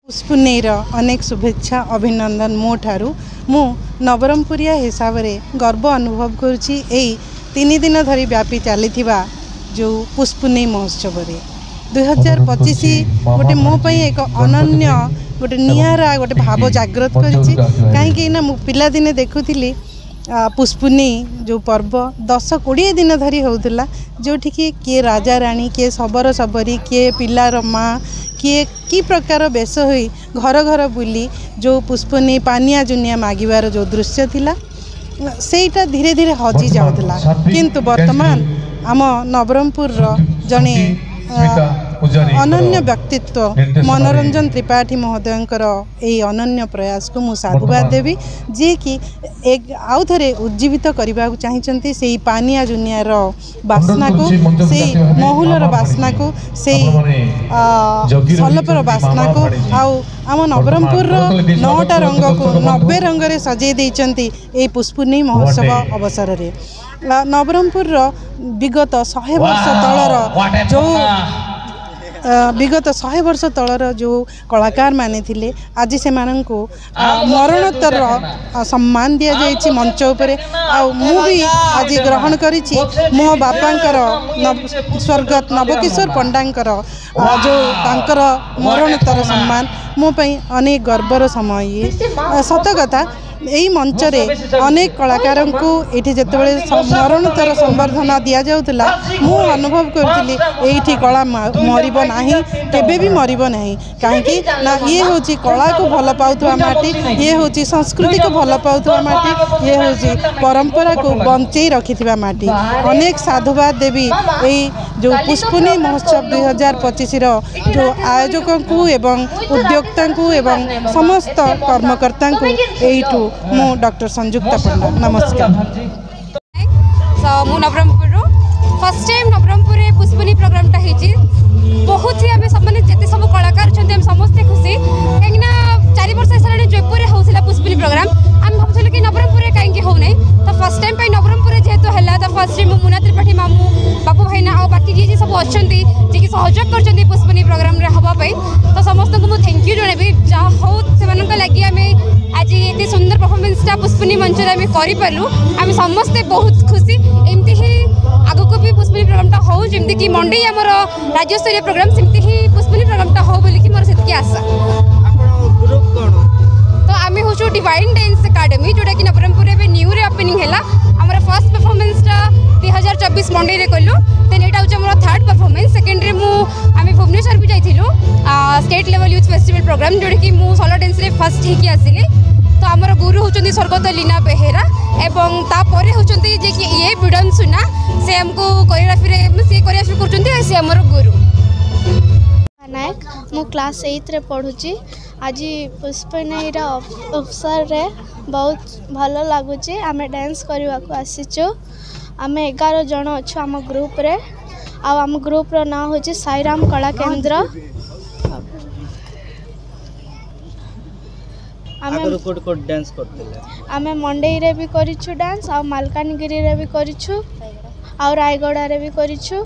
पुष्पुनेर अनेक शुभेच्छा अभिनंदन मो ठारू मु नवरंगपुरिया हिसाब से गर्व अनुभव करुच्ची 3 दिन धरी व्यापी चली जो पुष्पुनी महोत्सव 2025 गोटे मोपाई एक अनन्य गोटे नियारा गोटे भाव जागृत करिछि कहीं ना पिला दिने देखुली पुष्पुनी जो पर्व 10-20 दिन धरी होउतला जोठी किए राजा रानी किए सबर सबरी किए पिलार माँ किए कि प्रकार बेश होई घर घर बुली जो पुष्पुनी पानिया जुनिया मागिबार जो दृश्य थिला सेटा धीरे धीरे हजि जाउतला किंतु वर्तमान आम नवरंगपुर जने अनन्य व्यक्तित्व मनोरंजन त्रिपाठी महोदयंकर यही अनन्य प्रयास को मु साधुवाद देवी जी कि एक आउ थे उज्जीवित करने चाहिए से पानिया जुनियार बास्ना को से महुलर बास्ना को से सलपर बास्ना को आउ आम नवरंगपुर 9टा रंग को 90 रंग रे सजे देइचंती ए पुष्पुनी महोत्सव अवसर रे नवरंगपुर विगत 100 वर्ष तलर जो विगत 100 वर्ष तलर जो कलाकार माने थिले आज से माननको मरणोत्तर सम्मान दिया जाइछि मंच उपरे आ मु भी आज ग्रहण करिछि मो बापांकर स्वर्गत नवकिशोर पंडांकर जो तांकर मरणोत्तर सम्मान मो पई अनेक गर्वर समय सत कथा यही मंच रे अनेक कलाकार को ये जितेबाला मरणोत्तर संबर्धना दि जाऊला मु अनुभव करी कला मरब ना केबे भी मरब ना कहीं ना ये हूँ कला को भल पाउथुवा माटी ये हूँ संस्कृति को भल पाउथुवा माटी ये हूँ परंपरा को बंचई रखिथिबा माटी अनेक साधुवाद देवी यही जो पुष्पुनी महोत्सव 2025 जो आयोजकों को एवं उद्योक्ता को एवं समस्त कर्मकर्ता को यू मु डॉक्टर संयुक्ता पंडा नमस्कार। मु Nabarangpur first time Nabarangpur Pushpuni program टा हेची बहुत ही आमे सब माने जते सब कलाकार छथि हम समस्त खुशी कहीं 4 वर्ष सारा जयपुर होउथिला पुष्पुनी प्रोग्राम हम भाबुथिले कि नवरंगपुर कहीं हो नै तो फर्स्ट टाइम पई नवरंगपुर जेहेतु हला तो फर्स्ट टाइम मुना त्रिपाठी मामू बापू भाईना आ बाकी जी सब अछंती जे कि सहयोग करछंती पुष्पुनी प्रोग्राम रे हबा पई तो समस्त को मु थैंक यू जणेबी जा हो सेमान लागि आमे आज ये सुंदर परफॉर्मेंसटा पुष्पुनी मंच में करूँ आम समस्ते बहुत खुशी एमती ही आग को भी पुष्पुनी प्रोग्रामटा हो जमी कि मंडे आमर राज्य स्तरीय प्रोग्राम सेमती ही पुष्पुनी प्रोग्रामटा हो बोलिकी मोर से आशा। तो आम हूँ डिवाइन डांस एकेडमी जोटा कि नवरंगपुर में न्यू रे ओपनिंग है आमर फर्स्ट परफॉर्मेंसटा 2024 मंडे में कलु देन यहाँ हूँ आम 3rd परफॉर्मेंस सेकेंड रे आम भुवनेश्वर भी जाइलु state level youth festival program जोटा कि मुझे सोलो डांस रे फर्स्ट होगी आसिली तो आमर गुरु होचंदी स्वर्गत लीना बेहेरा एवं तापर होचंदी जे कि ये बिडन सुना से हमको कोरियोग्राफी रे से कोरियोग्राफी करचंदी से हमर गुरु नायक मु क्लास 8 रे पढुची आज पुष्पनेर अवसर रे बहुत भल लगुची आमे डांस करवा को आसीचु आमे 11 जन अच्छु आम ग्रुप रे आम ग्रुप रो नाम होची साईराम कला केंद्र आमे मंडई रे भी करिछु डांस आ मालकानगिरी रे भी करिछु आ रायगड़ा रे भी करिछु